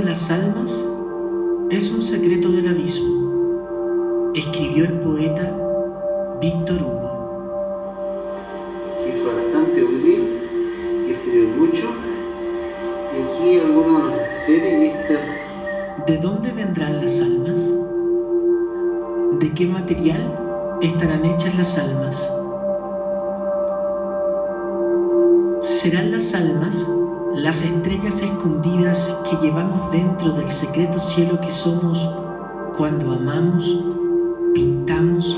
de las almas es un secreto del abismo, escribió el poeta Víctor Hugo. Hizo bastante hundir, que sirvió mucho, y aquí algunos de los seres y esta. ¿De dónde vendrán las almas? ¿De qué material estarán hechas las almas? ¿Serán las almas las estrellas escondidas que llevamos dentro del secreto cielo que somos cuando amamos, pintamos,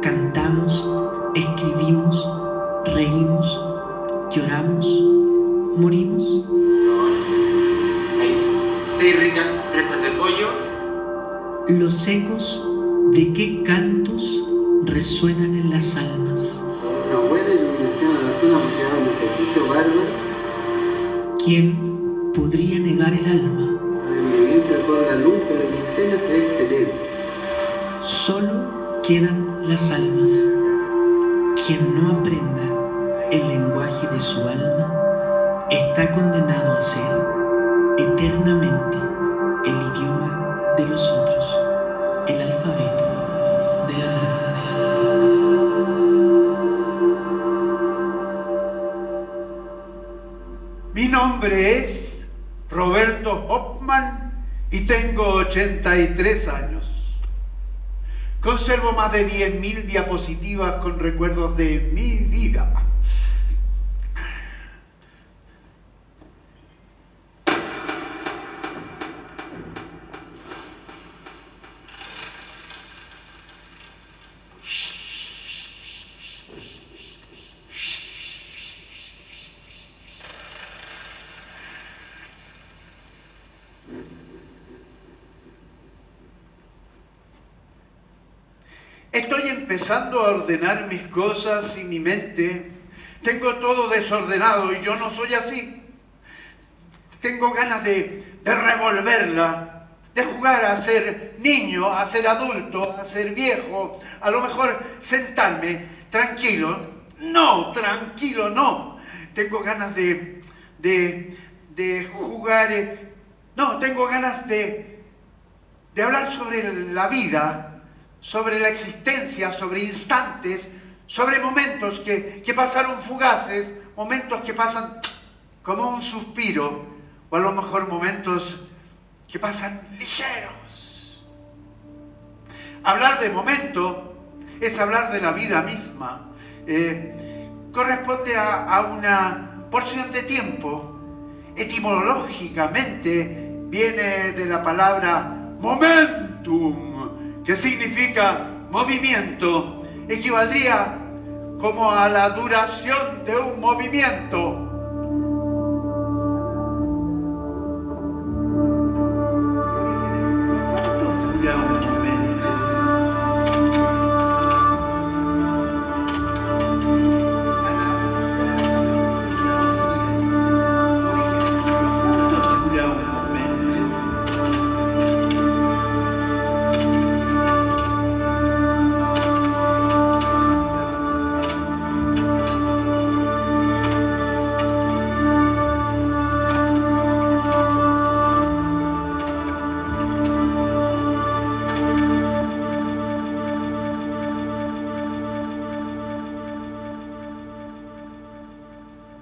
cantamos, escribimos, reímos, lloramos, morimos? Hay 6 ricas presas de pollo. Los ecos de qué cantos resuenan en las almas. Una buena iluminación a la zona porque da un poquito bárbaro. ¿Quién podría negar el alma? El movimiento con la luz de la linterna se ve excelente. Solo quedan las almas. Quien no aprenda el lenguaje de su alma está condenado a ser eternamente el idioma de los otros, el alfabeto de la nada. Mi nombre es Roberto Hoffman y tengo 83 años. Conservo más de 10.000 diapositivas con recuerdos de mi vida. Estoy empezando a ordenar mis cosas y mi mente. Tengo todo desordenado y yo no soy así. Tengo ganas de revolverla, de jugar a ser niño, a ser adulto, a ser viejo. A lo mejor sentarme tranquilo. No, tranquilo, no. Tengo ganas de jugar. No, tengo ganas de hablar sobre la vida, sobre la existencia, sobre instantes, sobre momentos que pasaron fugaces, momentos que pasan como un suspiro, o a lo mejor momentos que pasan ligeros. Hablar de momento es hablar de la vida misma. Corresponde a una porción de tiempo. Etimológicamente viene de la palabra momentum, que significa movimiento, equivaldría como a la duración de un movimiento. ¿Cuánto dura un momento?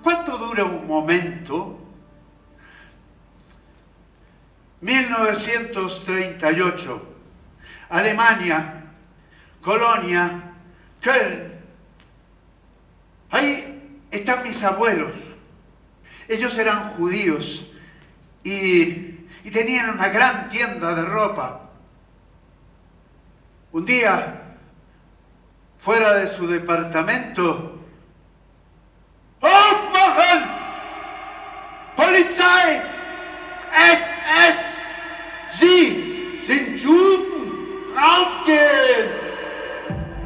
¿Cuánto dura un momento? ¿Cuánto dura un momento? 1938, Alemania, Colonia, Köln. Ahí están mis abuelos. Ellos eran judíos y tenían una gran tienda de ropa. Un día, fuera de su departamento, ¡Aufmachen! ¡Polizei! SS! ¡Sie sind Juden! ¡Rausgehen!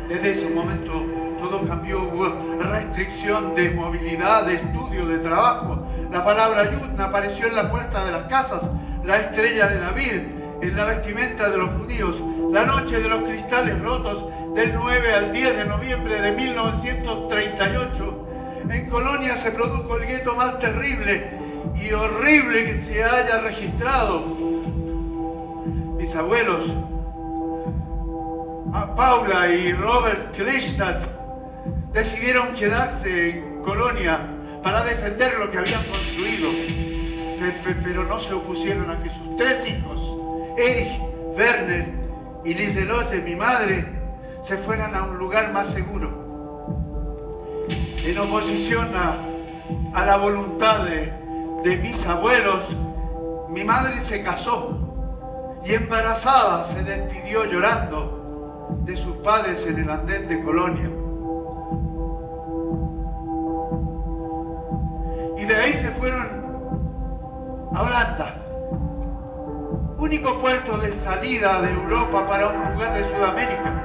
Desde ese momento todo cambió, hubo restricción de movilidad, de estudio, de trabajo. La palabra Juden apareció en la puerta de las casas, la estrella de David, en la vestimenta de los judíos. La noche de los cristales rotos, del 9 al 10 de noviembre de 1938, en Colonia se produjo el gueto más terrible y horrible que se haya registrado. abuelos, Paula y Robert Kleinstadt, decidieron quedarse en Colonia para defender lo que habían construido, pero no se opusieron a que sus 3 hijos, Erich, Werner y Liselotte, mi madre, se fueran a un lugar más seguro. En oposición a la voluntad de mis abuelos, mi madre se casó y embarazada se despidió llorando de sus padres en el andén de Colonia. Y de ahí se fueron a Holanda, único puerto de salida de Europa para un lugar de Sudamérica.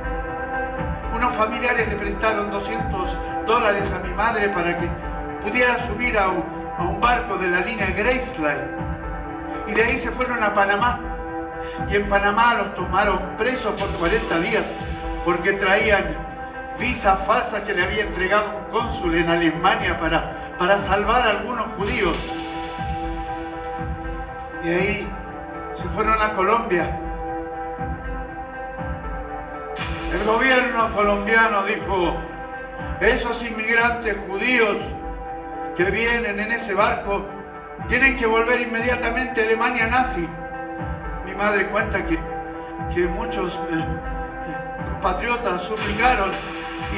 Unos familiares le prestaron $200 a mi madre para que pudiera subir a un barco de la línea Graceland. Y de ahí se fueron a Panamá. Y en Panamá los tomaron presos por 40 días porque traían visas falsas que le había entregado un cónsul en Alemania para salvar a algunos judíos. Y ahí se fueron a Colombia. El gobierno colombiano dijo: esos inmigrantes judíos que vienen en ese barco tienen que volver inmediatamente a Alemania nazi. Mi madre cuenta que muchos compatriotas suplicaron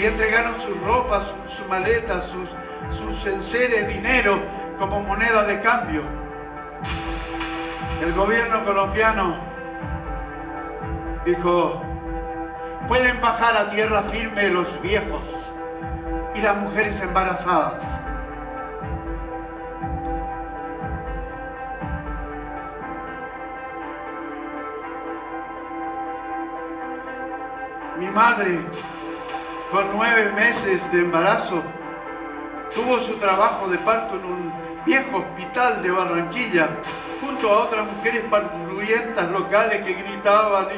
y entregaron sus ropas, sus maletas, sus enseres, dinero como moneda de cambio. El gobierno colombiano dijo: pueden bajar a tierra firme los viejos y las mujeres embarazadas. Mi madre, con 9 meses de embarazo, tuvo su trabajo de parto en un viejo hospital de Barranquilla, junto a otras mujeres parturientas locales que gritaban y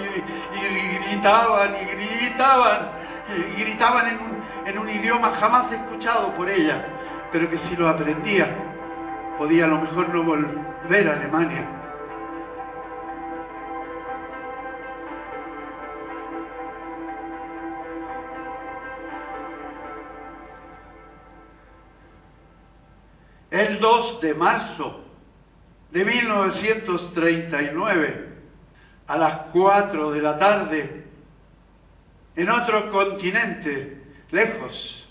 gritaban en un idioma jamás escuchado por ella, pero que si lo aprendía, podía a lo mejor no volver a Alemania. El 2 de marzo de 1939, a las 4 de la tarde, en otro continente, lejos,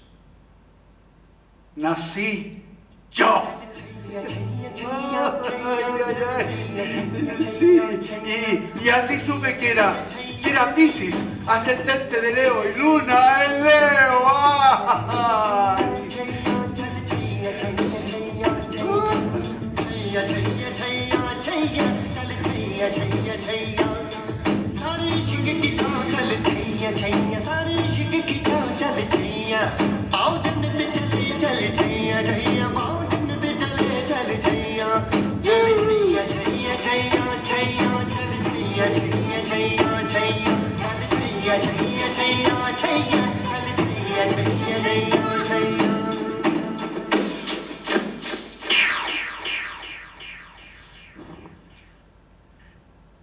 nací yo. Sí, y así supe que era Piscis, ascendente de Leo y luna en Leo. ¡Ay!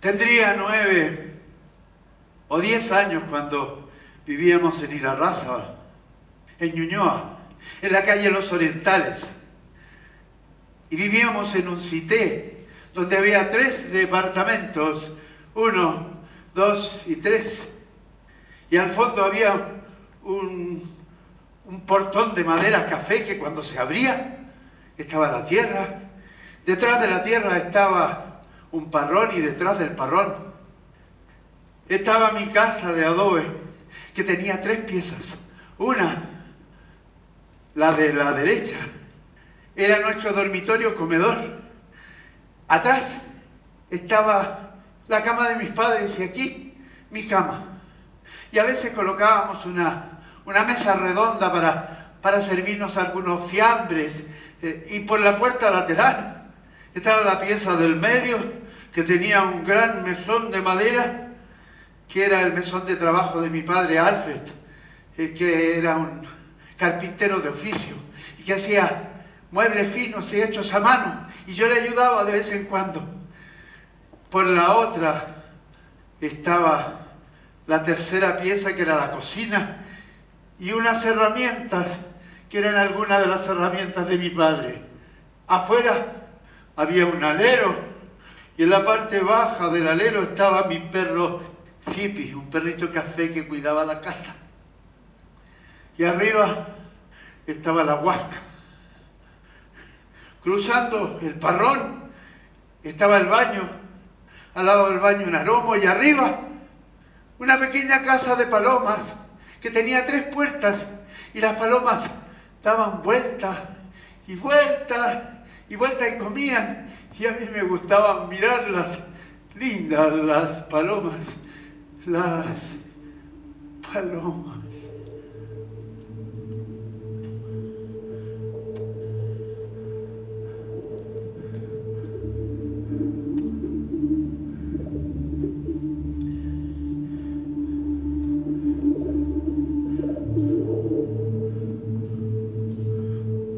Tendría 9 o 10 años cuando vivíamos en Irarrázaval, en Ñuñoa, en la calle Los Orientales. Y vivíamos en un cité donde había 3 departamentos, 1, 2 y 3. Y al fondo había un portón de madera café que cuando se abría estaba la tierra. Detrás de la tierra estaba un parrón y detrás del parrón estaba mi casa de adobe que tenía 3 piezas. Una, la de la derecha, era nuestro dormitorio comedor. Atrás estaba la cama de mis padres y aquí mi cama. Y a veces colocábamos una mesa redonda para servirnos algunos fiambres. Y por la puerta lateral estaba la pieza del medio, que tenía un gran mesón de madera, que era el mesón de trabajo de mi padre Alfred, que era un carpintero de oficio y que hacía muebles finos y hechos a mano, y yo le ayudaba de vez en cuando. Por la otra estaba la tercera pieza, que era la cocina, y unas herramientas, que eran algunas de las herramientas de mi padre. Afuera había un alero, y en la parte baja del alero estaba mi perro Fipi, un perrito café que cuidaba la casa. Y arriba estaba la huasca. Cruzando el parrón estaba el baño, al lado del baño un aromo, y arriba una pequeña casa de palomas que tenía 3 puertas, y las palomas daban vueltas y vueltas y vueltas y comían, y a mí me gustaba mirarlas. Lindas las palomas, las palomas.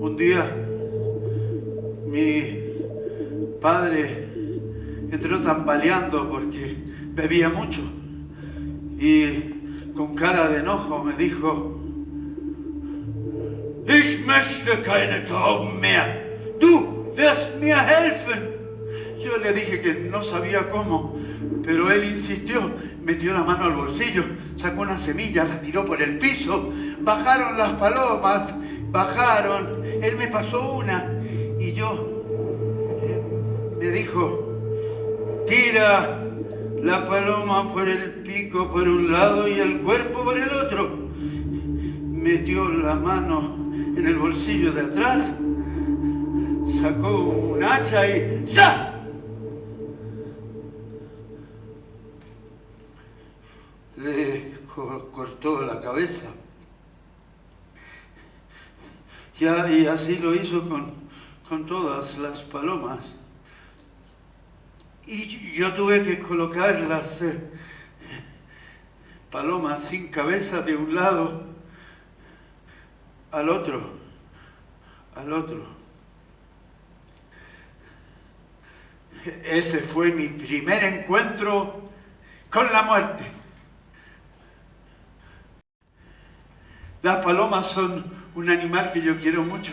Un día mi padre entró tambaleando porque bebía mucho y con cara de enojo me dijo: Ich möchte keine Tauben mehr. Du wirst mir helfen. Yo le dije que no sabía cómo, pero él insistió, metió la mano al bolsillo, sacó una semilla, la tiró por el piso, bajaron las palomas, bajaron, él me pasó una y me dijo: tira la paloma por el pico por un lado y el cuerpo por el otro. Metió la mano en el bolsillo de atrás, sacó un hacha y ¡ya! Le cortó la cabeza. Y así lo hizo con todas las palomas. Y yo tuve que colocar las palomas sin cabeza de un lado al otro. Ese fue mi primer encuentro con la muerte. Las palomas son un animal que yo quiero mucho.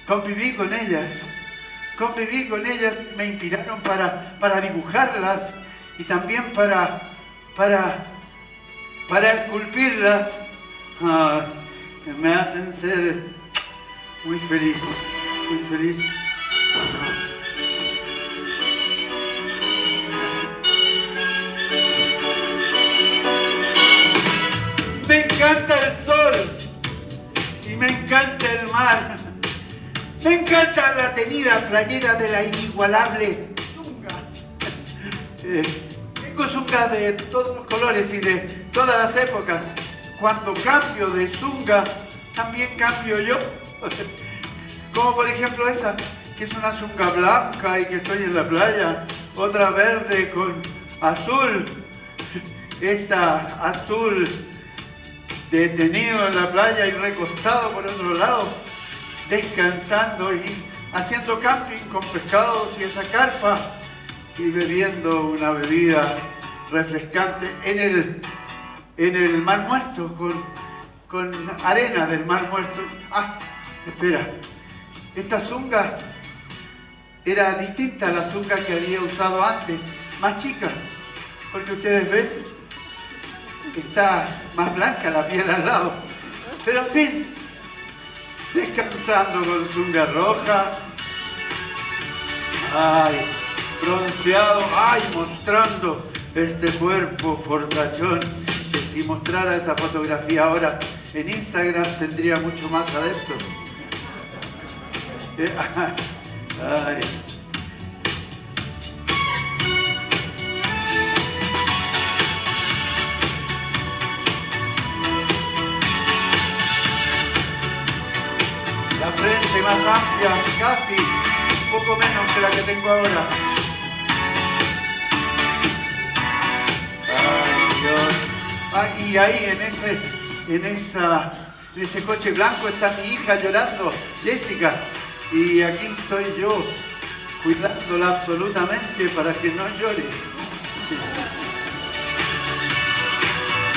Conviví con ellas, me inspiraron para dibujarlas y también para esculpirlas. Me hacen ser muy feliz, muy feliz. Me encanta el sol y me encanta el mar. Me encanta la tenida playera de la inigualable zunga. Tengo zunga de todos los colores y de todas las épocas. Cuando cambio de zunga, también cambio yo. Como por ejemplo esa, que es una zunga blanca y que estoy en la playa. Otra verde con azul. Esta azul detenido en la playa y recostado por otro lado, descansando y haciendo camping con pescados y esa carpa y bebiendo una bebida refrescante en el Mar Muerto, con arena del Mar Muerto. Espera, esta zunga era distinta a la zunga que había usado antes, más chica, porque ustedes ven, está más blanca la piel al lado, pero en fin, descansando con zunga roja, bronceado, mostrando este cuerpo fortachón, que si mostrara esa fotografía ahora en Instagram tendría mucho más adeptos. La frente más amplia, casi un poco menos que la que tengo ahora. Ay, Dios. Y ahí en ese coche blanco está mi hija llorando, Jessica. Y aquí estoy yo, cuidándola absolutamente para que no llore.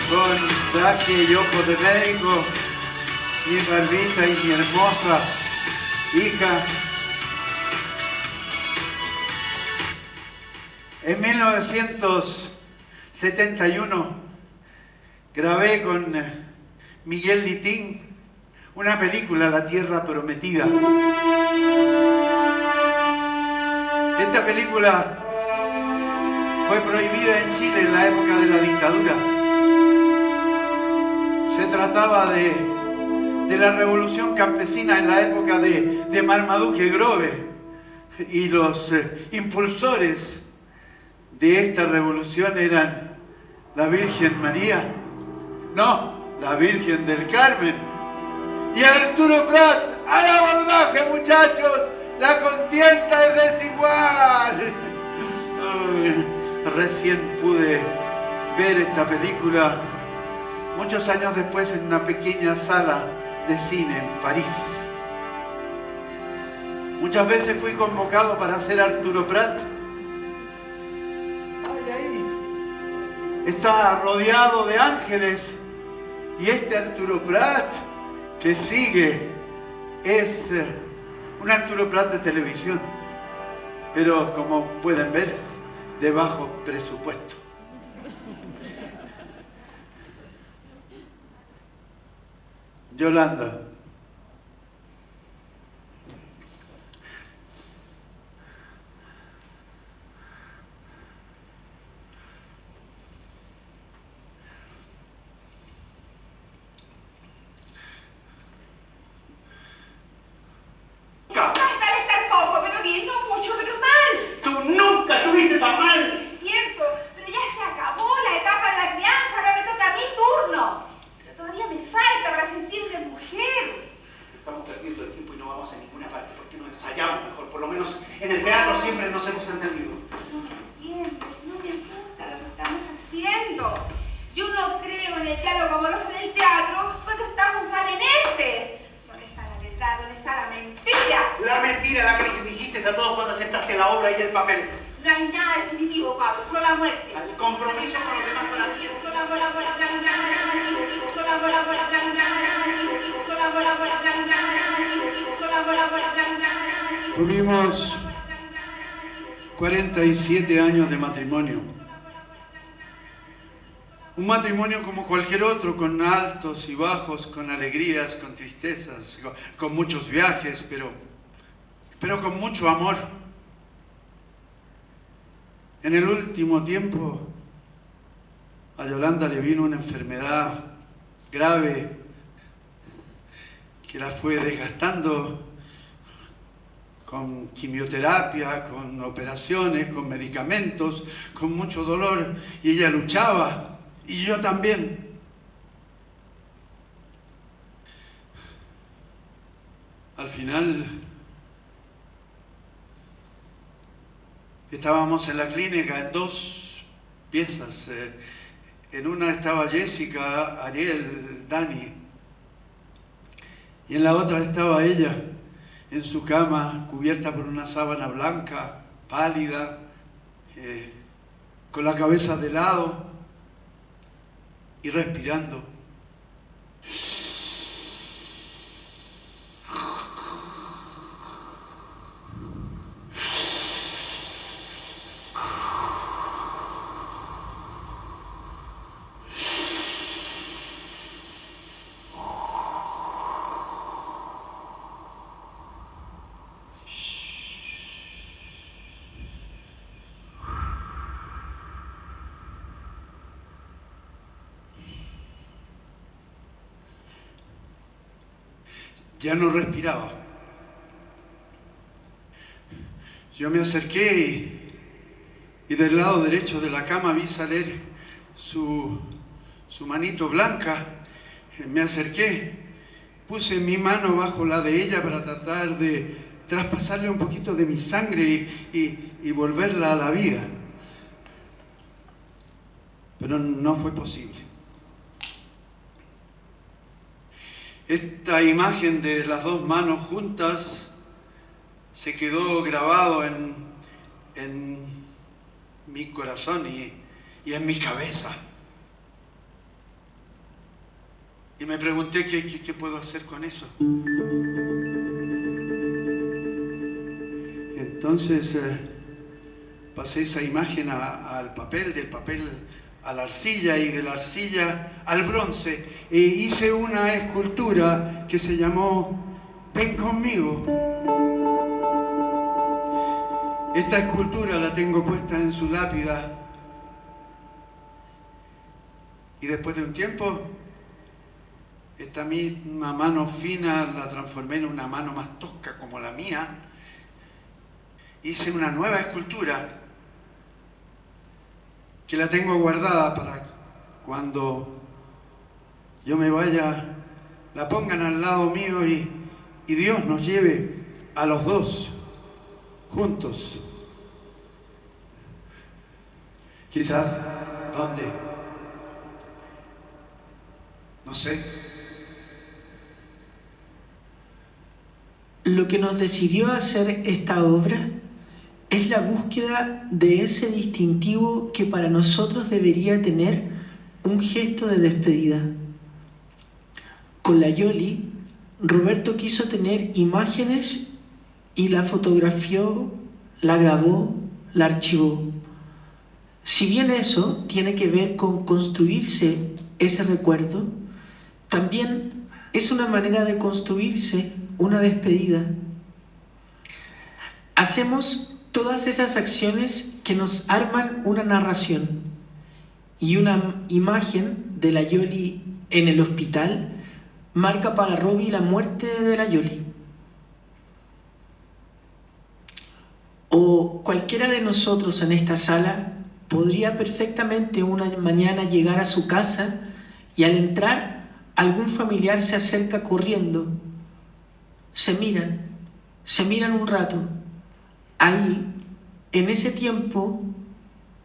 Con traje y ojos de médico, mi barbita y mi hermosa hija. En 1971 grabé con Miguel Litín una película, La Tierra Prometida. Esta película fue prohibida en Chile en la época de la dictadura. Se trataba de la revolución campesina en la época de Marmaduke Grove, y los impulsores de esta revolución eran la Virgen María, no, la Virgen del Carmen, y Arturo Prat. ¡Al abordaje, muchachos! ¡La contienda es desigual! Ay, recién pude ver esta película muchos años después en una pequeña sala de cine en París. Muchas veces fui convocado para ser Arturo Prat. Ay, ahí está rodeado de ángeles, y este Arturo Prat que sigue es un Arturo Prat de televisión, pero como pueden ver, de bajo presupuesto. Yolanda. Tuvimos 47 años de matrimonio. Un matrimonio como cualquier otro, con altos y bajos, con alegrías, con tristezas, con muchos viajes, pero con mucho amor. En el último tiempo a Yolanda le vino una enfermedad grave que la fue desgastando, con quimioterapia, con operaciones, con medicamentos, con mucho dolor, y ella luchaba, y yo también. Al final estábamos en la clínica en dos piezas. En una estaba Jessica, Ariel, Dani, y en la otra estaba ella, en su cama, cubierta por una sábana blanca, pálida, con la cabeza de lado y respirando. Ya no respiraba. Yo me acerqué y del lado derecho de la cama vi salir su manito blanca. Me acerqué, puse mi mano bajo la de ella para tratar de traspasarle un poquito de mi sangre y volverla a la vida. Pero no fue posible. Esta imagen de las dos manos juntas se quedó grabado en mi corazón, y y en mi cabeza. Y me pregunté qué puedo hacer con eso. Entonces pasé esa imagen al papel, del papel a la arcilla y de la arcilla al bronce. E hice una escultura que se llamó Ven conmigo. Esta escultura la tengo puesta en su lápida. Y después de un tiempo, esta misma mano fina la transformé en una mano más tosca como la mía. Hice una nueva escultura que la tengo guardada para cuando yo me vaya, la pongan al lado mío y Dios nos lleve a los dos juntos. Quizás, ¿dónde? No sé. Lo que nos decidió a hacer esta obra es la búsqueda de ese distintivo que para nosotros debería tener un gesto de despedida. Con la Yoli, Roberto quiso tener imágenes y la fotografió, la grabó, la archivó. Si bien eso tiene que ver con construirse ese recuerdo, también es una manera de construirse una despedida. Hacemos todas esas acciones que nos arman una narración, y una imagen de la Yoli en el hospital marca para Robbie la muerte de la Yoli. O cualquiera de nosotros en esta sala podría perfectamente una mañana llegar a su casa y al entrar algún familiar se acerca corriendo. Se miran un rato. Ahí, en ese tiempo,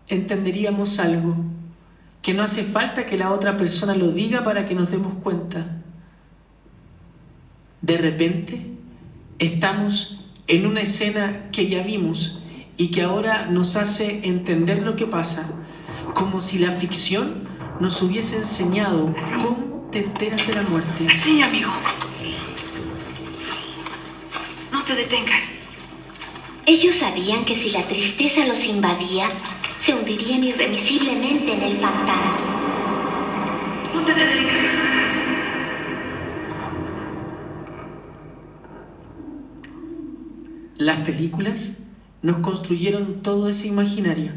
entenderíamos algo, que no hace falta que la otra persona lo diga para que nos demos cuenta. De repente, estamos en una escena que ya vimos y que ahora nos hace entender lo que pasa, como si la ficción nos hubiese enseñado cómo te enteras de la muerte. Sí, amigo. No te detengas. Ellos sabían que si la tristeza los invadía, se hundirían irremisiblemente en el pantano. No te detengas. Las películas nos construyeron todo ese imaginario.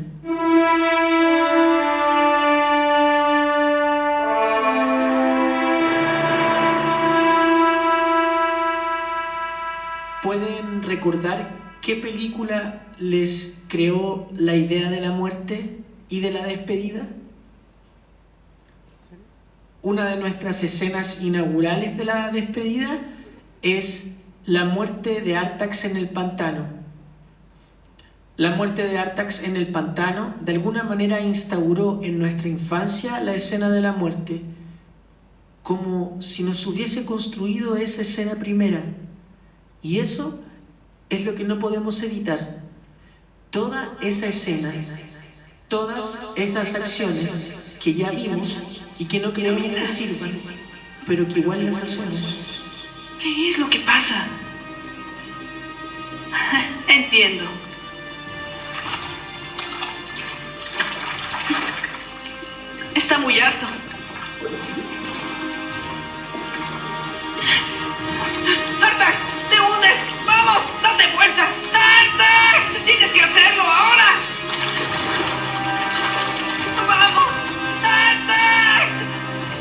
¿Pueden recordar qué película les creó la idea de la muerte y de la despedida? Una de nuestras escenas inaugurales de la despedida es la muerte de Artax en el pantano. La muerte de Artax en el pantano de alguna manera instauró en nuestra infancia la escena de la muerte, como si nos hubiese construido esa escena primera. Y eso es lo que no podemos evitar. Toda esa escena, todas esas acciones que ya vimos y que no queremos que sirvan, pero que igual las hacemos. ¿Qué es lo que pasa? Entiendo. Está muy harto. ¡Artax! ¡Te hundes! ¡Vamos! ¡Date vuelta! ¡Artax! ¡Tienes que hacerlo ahora! ¡Vamos! ¡Artax!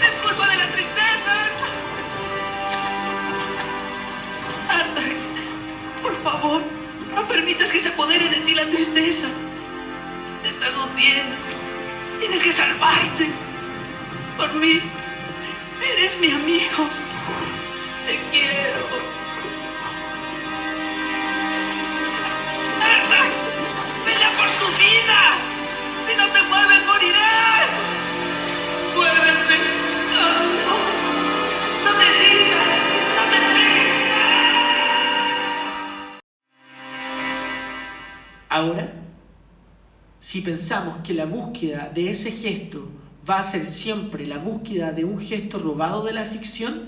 ¡Es culpa de la tristeza! ¡Artax! Por favor, no permitas que se apodere de ti la tristeza. Te estás hundiendo. Tienes que salvarte. Por mí. Eres mi amigo. Te quiero. ¡Artax! ¡Pelea por tu vida! ¡Si no te mueves, morirás! ¡Muévete! ¡Hazlo! ¡No desistas! ¡No te entregues! Ahora, si pensamos que la búsqueda de ese gesto va a ser siempre la búsqueda de un gesto robado de la ficción,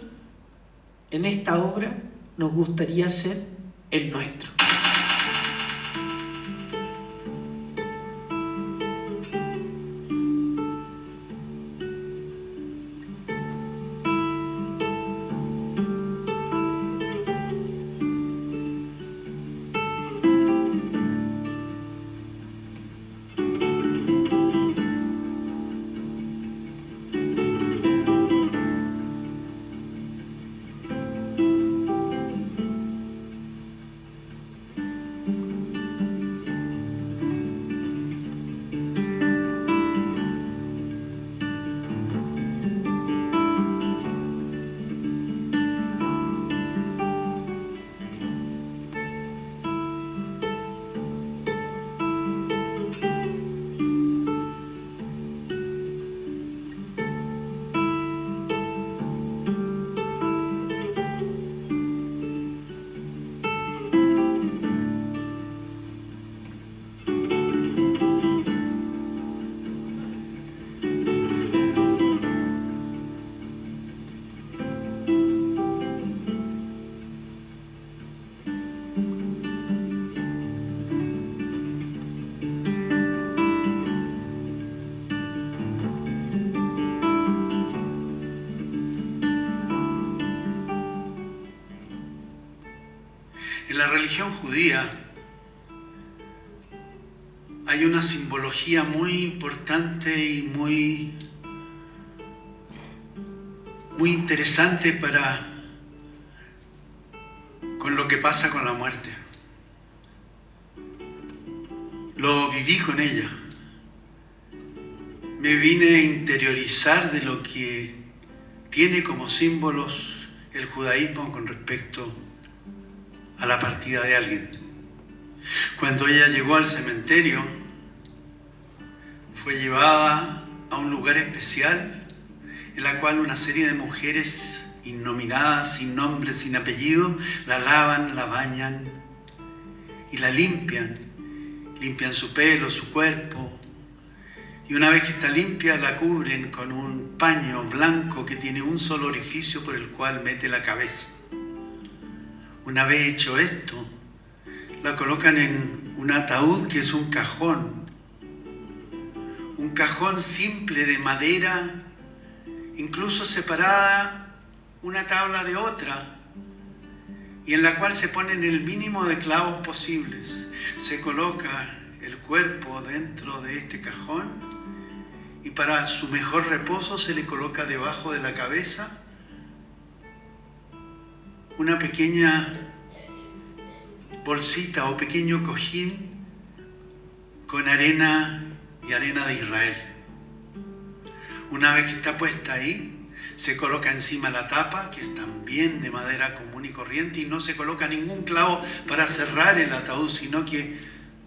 en esta obra nos gustaría ser el nuestro. En la religión judía hay una simbología muy importante y muy interesante con lo que pasa con la muerte. Lo viví con ella. Me vine a interiorizar de lo que tiene como símbolos el judaísmo con respecto a la partida de alguien. Cuando ella llegó al cementerio, fue llevada a un lugar especial en la cual una serie de mujeres innominadas, sin nombre, sin apellido, la lavan, la bañan y la limpian. Limpian su pelo, su cuerpo, y una vez que está limpia la cubren con un paño blanco que tiene un solo orificio por el cual mete la cabeza. Una vez hecho esto, la colocan en un ataúd que es un cajón simple de madera, incluso separada una tabla de otra, y en la cual se ponen el mínimo de clavos posibles. Se coloca el cuerpo dentro de este cajón y para su mejor reposo se le coloca debajo de la cabeza una pequeña bolsita o pequeño cojín con arena y arena de Israel. Una vez que está puesta ahí, se coloca encima la tapa, que es también de madera común y corriente, y no se coloca ningún clavo para cerrar el ataúd, sino que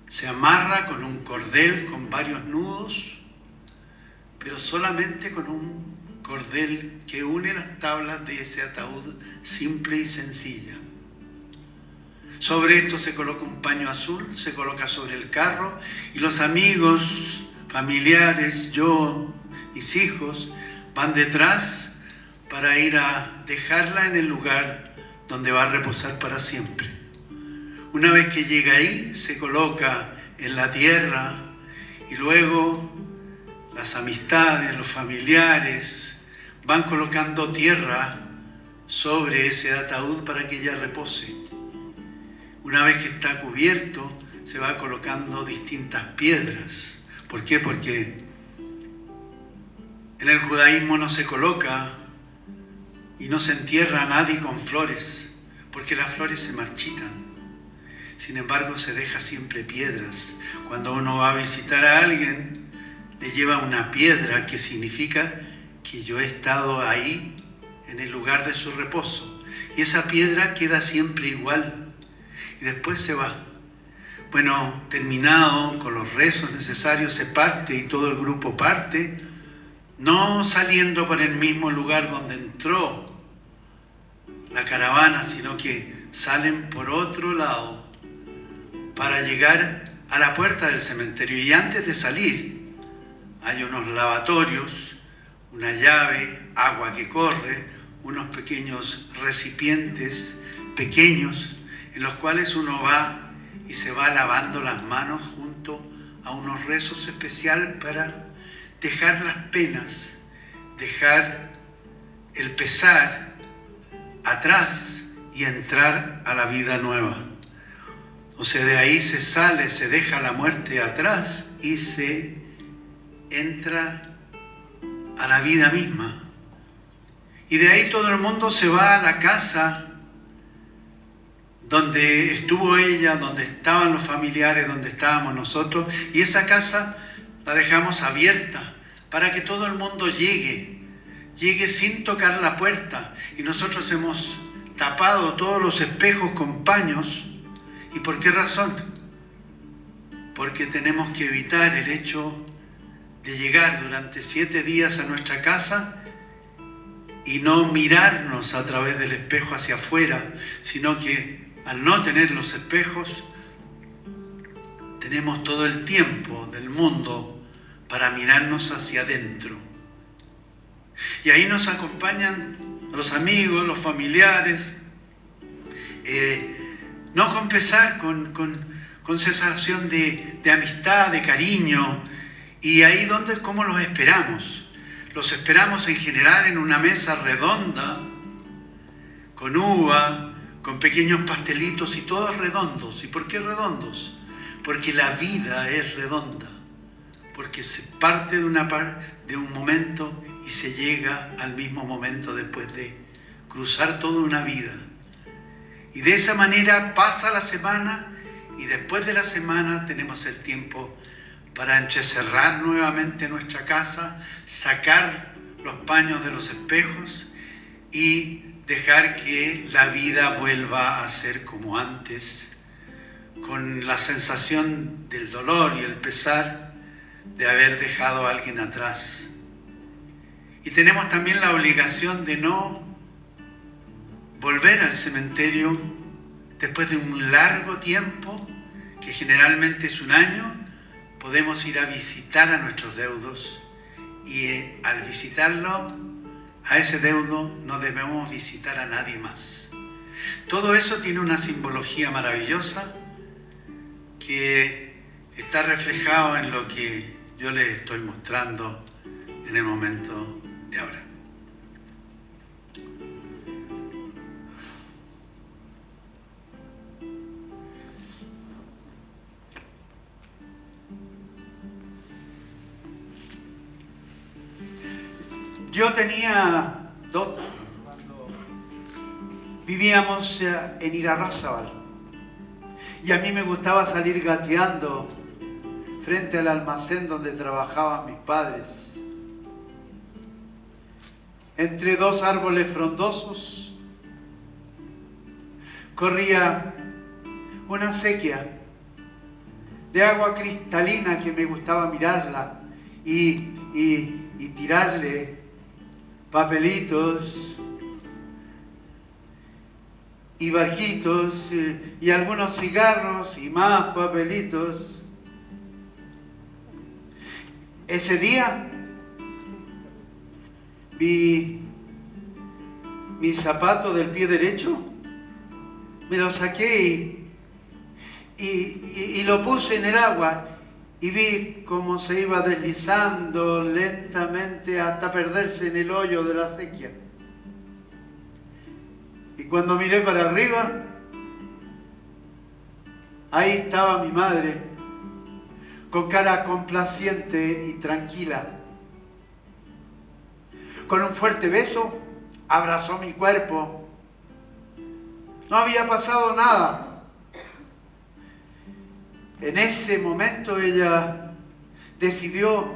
se amarra con un cordel con varios nudos, pero solamente con un cordel que une las tablas de ese ataúd simple y sencilla. Sobre esto se coloca un paño azul, se coloca sobre el carro, y los amigos, familiares, yo, mis hijos, van detrás para ir a dejarla en el lugar donde va a reposar para siempre. Una vez que llega ahí, se coloca en la tierra, y luego las amistades, los familiares van colocando tierra sobre ese ataúd para que ella repose. Una vez que está cubierto, se va colocando distintas piedras. ¿Por qué? Porque en el judaísmo no se coloca y no se entierra a nadie con flores, porque las flores se marchitan. Sin embargo, se deja siempre piedras. Cuando uno va a visitar a alguien, le lleva una piedra que significa que yo he estado ahí en el lugar de su reposo. Y esa piedra queda siempre igual y después se va. Bueno, terminado con los rezos necesarios, se parte y todo el grupo parte, no saliendo por el mismo lugar donde entró la caravana, sino que salen por otro lado para llegar a la puerta del cementerio y antes de salir hay unos lavatorios, una llave, agua que corre, unos pequeños recipientes pequeños en los cuales uno va y se va lavando las manos junto a unos rezos especiales para dejar las penas, dejar el pesar atrás y entrar a la vida nueva. O sea, de ahí se sale, se deja la muerte atrás y se entra a la vida misma. Y de ahí todo el mundo se va a la casa donde estuvo ella, donde estaban los familiares, donde estábamos nosotros, y esa casa la dejamos abierta para que todo el mundo llegue sin tocar la puerta. Y nosotros hemos tapado todos los espejos con paños. ¿Y por qué razón? Porque tenemos que evitar el hecho de llegar durante 7 días a nuestra casa y no mirarnos a través del espejo hacia afuera, sino que al no tener los espejos, tenemos todo el tiempo del mundo para mirarnos hacia adentro. Y ahí nos acompañan los amigos, los familiares, no con pesar, con sensación de amistad, de cariño. Y ahí ¿cómo los esperamos? Los esperamos en general en una mesa redonda, con uva, con pequeños pastelitos y todos redondos. ¿Y por qué redondos? Porque la vida es redonda, porque se parte de un momento y se llega al mismo momento después de cruzar toda una vida. Y de esa manera pasa la semana y después de la semana tenemos el tiempo para entrecerrar nuevamente nuestra casa, sacar los paños de los espejos y dejar que la vida vuelva a ser como antes, con la sensación del dolor y el pesar de haber dejado a alguien atrás. Y tenemos también la obligación de no volver al cementerio después de un largo tiempo, que generalmente es un año. Podemos ir a visitar a nuestros deudos y al visitarlo, a ese deudo no debemos visitar a nadie más. Todo eso tiene una simbología maravillosa que está reflejado en lo que yo les estoy mostrando en el momento de ahora. Yo tenía 12 cuando vivíamos en Irarrázaval y a mí me gustaba salir gateando frente al almacén donde trabajaban mis padres. Entre 2 árboles frondosos corría una acequia de agua cristalina que me gustaba mirarla y tirarle papelitos y barquitos y algunos cigarros y más papelitos. Ese día vi mi zapato del pie derecho, me lo saqué y lo puse en el agua y vi cómo se iba deslizando lentamente hasta perderse en el hoyo de la acequia. Y cuando miré para arriba, ahí estaba mi madre, con cara complaciente y tranquila. Con un fuerte beso, abrazó mi cuerpo. No había pasado nada. En ese momento ella decidió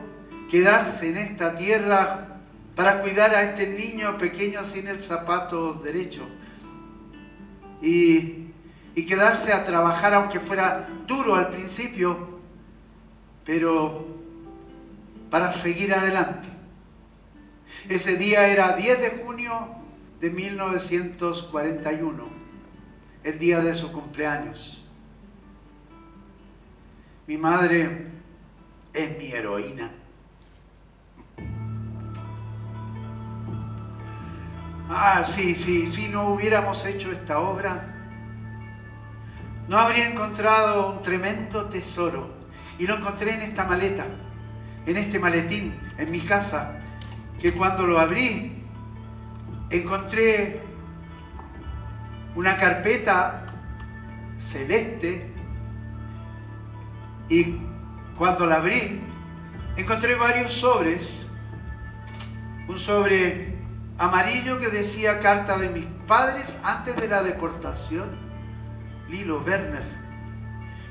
quedarse en esta tierra para cuidar a este niño pequeño sin el zapato derecho y quedarse a trabajar, aunque fuera duro al principio, pero para seguir adelante. Ese día era 10 de junio de 1941, el día de su cumpleaños. Mi madre es mi heroína. Si no hubiéramos hecho esta obra, no habría encontrado un tremendo tesoro. Y lo encontré en esta maleta, en este maletín, en mi casa, que cuando lo abrí, encontré una carpeta celeste y cuando la abrí, encontré varios sobres. Un sobre amarillo que decía carta de mis padres antes de la deportación, Lilo Werner,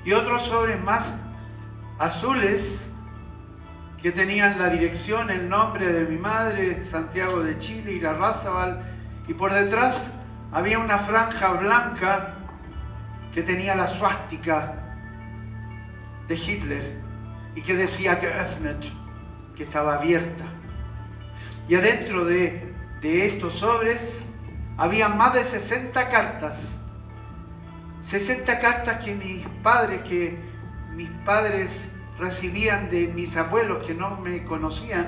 y otros sobres más azules que tenían la dirección, el nombre de mi madre, Santiago de Chile, Irarrázaval, y por detrás había una franja blanca que tenía la suástica de Hitler y que decía geöffnet, que estaba abierta. Y adentro de estos sobres había más de 60 cartas. 60 cartas que mis padres recibían de mis abuelos que no me conocían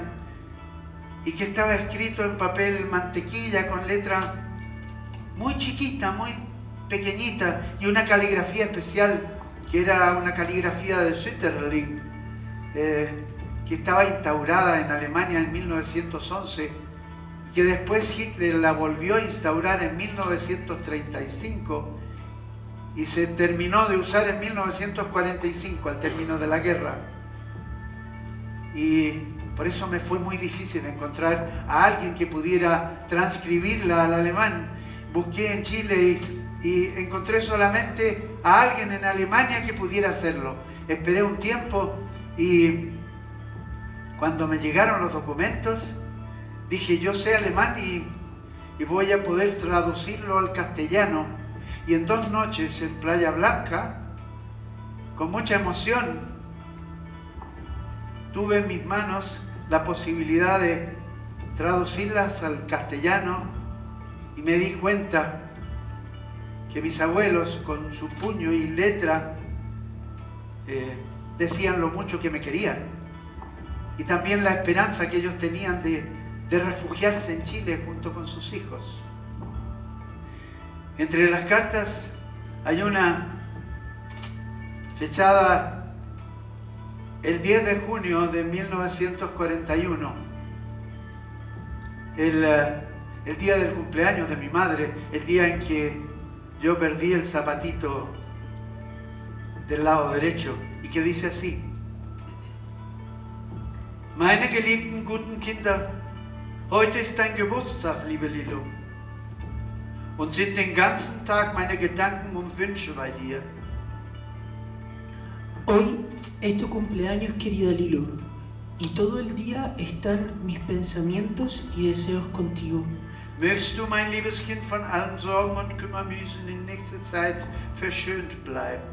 y que estaba escrito en papel mantequilla con letra muy chiquita, muy pequeñita y una caligrafía especial que era una caligrafía de Sütterling que estaba instaurada en Alemania en 1911 y que después Hitler la volvió a instaurar en 1935 y se terminó de usar en 1945 al término de la guerra. Y por eso me fue muy difícil encontrar a alguien que pudiera transcribirla al alemán. Busqué en Chile y encontré solamente a alguien en Alemania que pudiera hacerlo. Esperé un tiempo y cuando me llegaron los documentos dije, yo sé alemán y voy a poder traducirlo al castellano. Y en 2 noches en Playa Blanca, con mucha emoción, tuve en mis manos la posibilidad de traducirlas al castellano y me di cuenta que mis abuelos con su puño y letra decían lo mucho que me querían y también la esperanza que ellos tenían de refugiarse en Chile junto con sus hijos. Entre las cartas hay una fechada el 10 de junio de 1941, el día del cumpleaños de mi madre, el día en que yo perdí el zapatito del lado derecho, y que dice así: Meine geliebten guten Kinder, heute ist dein Geburtstag, liebe Lilo, und sind den ganzen Tag meine Gedanken und Wünsche bei dir. Hoy es tu cumpleaños, querida Lilo, y todo el día están mis pensamientos y deseos contigo. Mögst du, mein liebes Kind, von allen Sorgen und Kümmermüsen in nächster Zeit verschönt bleiben.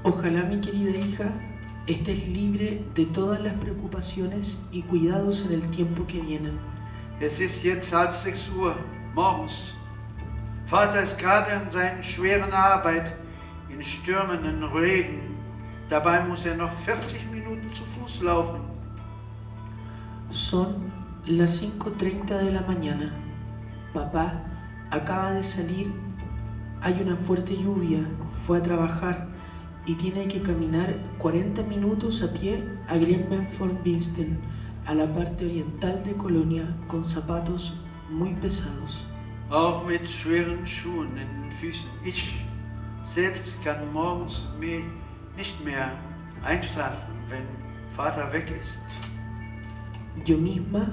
Ojalá, mi querida hija, estés libre de todas las preocupaciones y cuidados en el tiempo que vienen. Es ist jetzt 5:30 Uhr morgens. Vater ist gerade an seiner schweren Arbeit in stürmenden Regen. Dabei muss er noch 40 Minuten zu Fuß laufen. Son las 5:30 de la mañana. Papá acaba de salir, hay una fuerte lluvia, fue a trabajar y tiene que caminar 40 minutos a pie a Grenbenforn-Binsten, a la parte oriental de Colonia, con zapatos muy pesados. Auch mit schweren Schuhen in den Füßen. Ich selbst kann morgens nicht mehr einschlafen, wenn Vater weg ist. Yo misma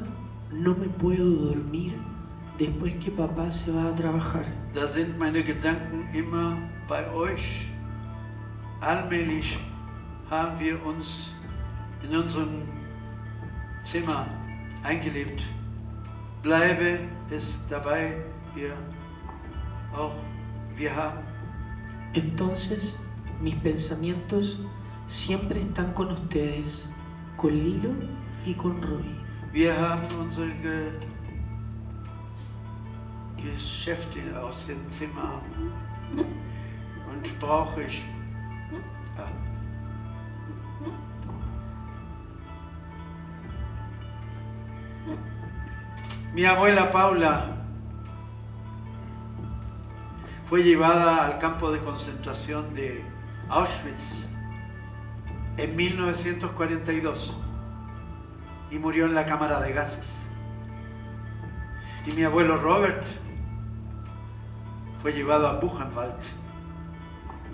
no me puedo dormir después que papá se va a trabajar. Da sind meine Gedanken immer bei euch. Allmählich haben wir uns in unserem Zimmer eingelebt. Bleibe es dabei, wir haben. Entonces, mis pensamientos siempre están con ustedes, con Lilo y con Roy. Wir haben unsere Geschäfte aus dem Zimmer und brauche ich Mi abuela Paula fue llevada al campo de concentración de Auschwitz en 1942 y murió en la cámara de gases. Y mi abuelo Robert fue llevado a Buchenwald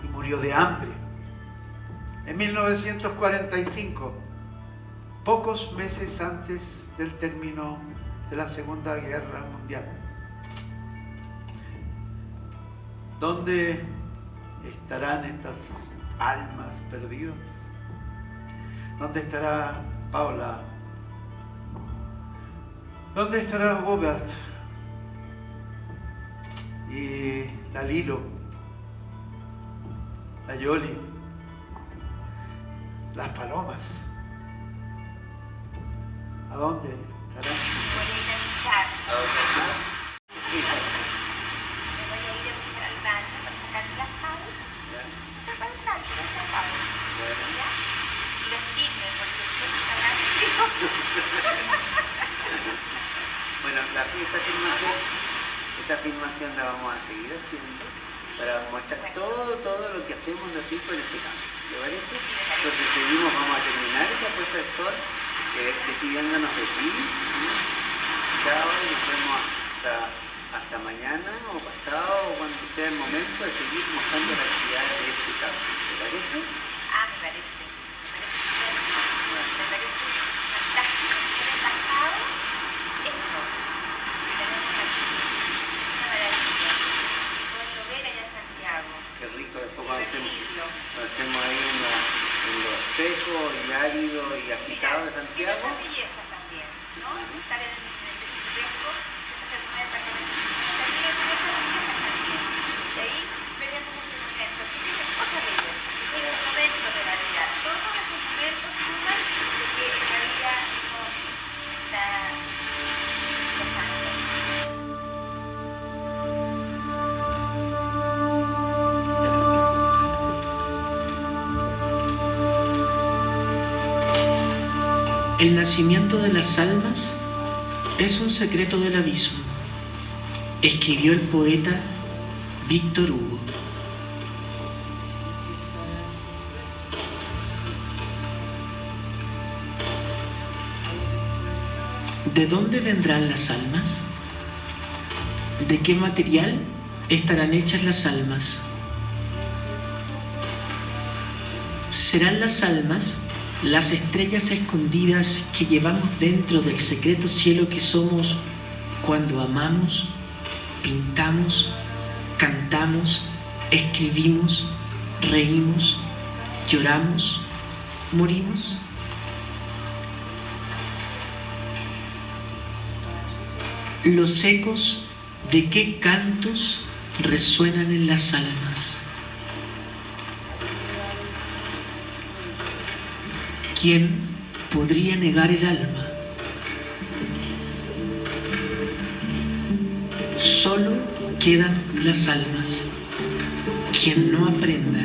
y murió de hambre en 1945, pocos meses antes del término de la Segunda Guerra Mundial. ¿Dónde estarán estas almas perdidas? ¿Dónde estará Paula? ¿Dónde estará Robert? Y la Lilo, la Yoli, las palomas. ¿A dónde estarán? Voy a ir a luchar. ¿A dónde está? Me voy a ir a buscar al baño para sacar la sal. ¿Ya? O sea, para el sal, pero esta sal. Bueno. ¿Ya? Y vestirme porque quiero cagar frío. Bueno, esta filmación la vamos a seguir haciendo para mostrar todo lo que hacemos nosotros en este campo. ¿Le parece? Entonces seguimos, vamos a terminar esta puesta de sol despidiéndonos de ti. Chao, y nos vemos hasta mañana o pasado o cuando sea el momento de seguir mostrando las actividades de este campo. ¿Te parece? Ah, me parece estupendo. Me parece fantástico. ¿Qué ha pasado? Esto. Que tenemos aquí. Es una maravilla. Poderlo ver allá en Santiago. Qué rico después Y cuando vivirlo. estemos ahí en lo seco y árido y agitado de Tiene Santiago. otras bellezas también, ¿no? Estar en el fresco, que se hace una también tiene otras bellezas también. Y ahí veremos un momento que tiene otras bellezas, que tiene momentos de la vida. Todos esos momentos suman de que en la vida no está pasando. El nacimiento de las almas es un secreto del abismo, escribió el poeta Víctor Hugo. ¿De dónde vendrán las almas? ¿De qué material estarán hechas las almas? ¿Serán las almas las estrellas escondidas que llevamos dentro del secreto cielo que somos cuando amamos, pintamos, cantamos, escribimos, reímos, lloramos, morimos? ¿Los ecos de qué cantos resuenan en las almas? ¿Quién podría negar el alma? Solo quedan las almas. Quien no aprenda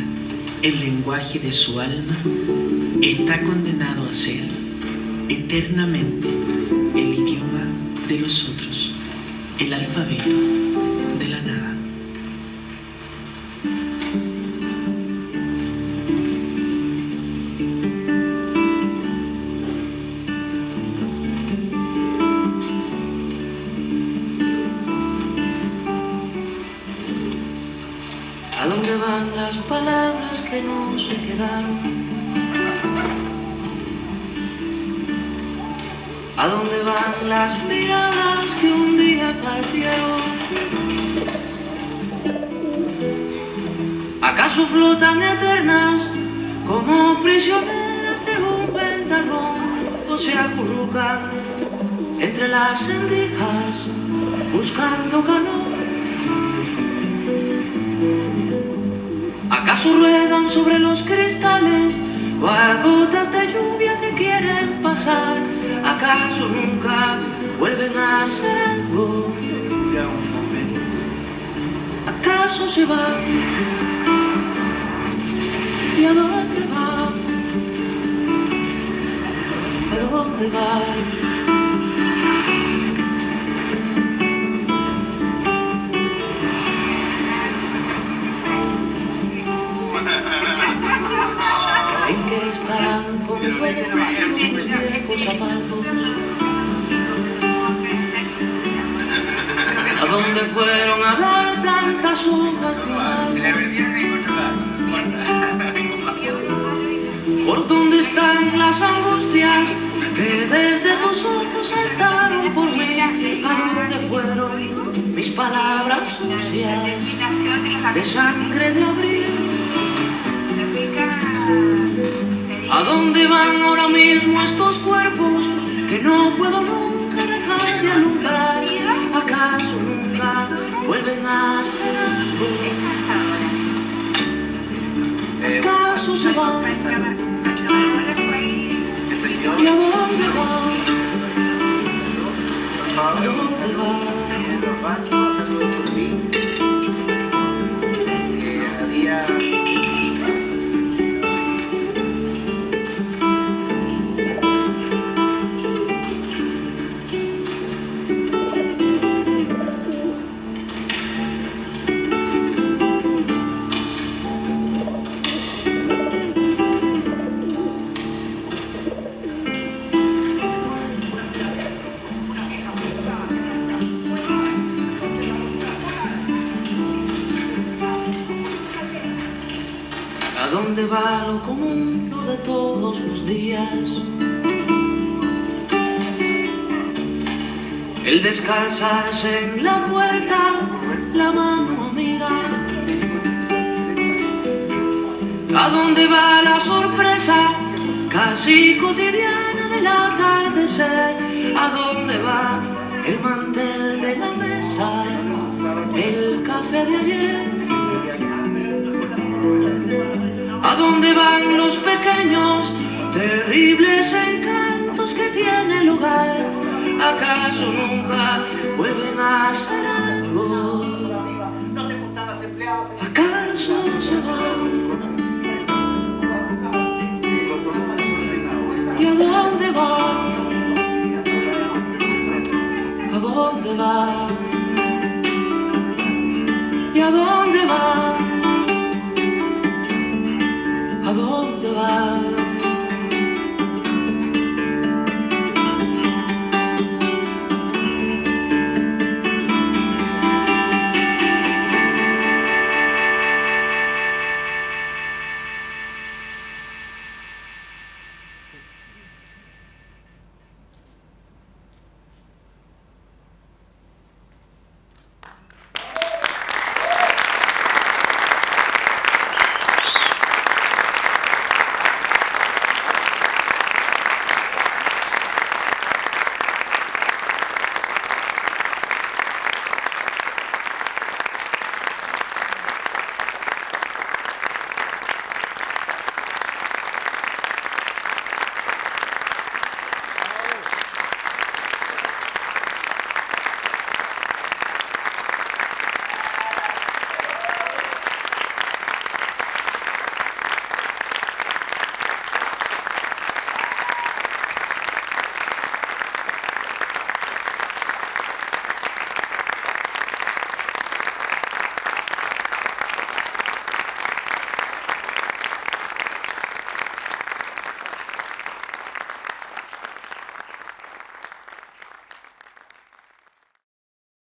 el lenguaje de su alma está condenado a ser eternamente el idioma de los otros, el alfabeto de la nada. ¿A dónde van las palabras que no se quedaron? ¿A dónde van las miradas que un día partieron? ¿Acaso flotan eternas como prisioneras de un ventarrón? ¿O se acurrucan entre las sendijas buscando calor? ¿Acaso ruedan sobre los cristales o a gotas de lluvia que quieren pasar? ¿Acaso nunca vuelven a ser algo de un momento? ¿Acaso se van? ¿Y a dónde van? ¿A dónde van? ¿En qué estarán convertidos mis viejos zapatos? ¿A dónde fueron a dar tantas hojas de árbol? ¿Por dónde están las angustias que desde tus ojos saltaron por mí? ¿A dónde fueron mis palabras sucias de sangre de abril? ¿A dónde van ahora mismo estos cuerpos que no puedo nunca dejar de alumbrar? ¿Acaso nunca vuelven a ser algo? ¿Acaso se van? ¿Y a dónde van? ¿A dónde van? ¿A dónde va lo común, lo de todos los días? El descalzarse en la puerta, la mano amiga. ¿A dónde va la sorpresa casi cotidiana del atardecer? ¿A dónde va el mantel de la mesa, el café de ayer? ¿A dónde van los pequeños, terribles encantos que tiene el hogar? ¿Acaso nunca vuelven a ser algo? ¿Acaso se van? ¿Y a dónde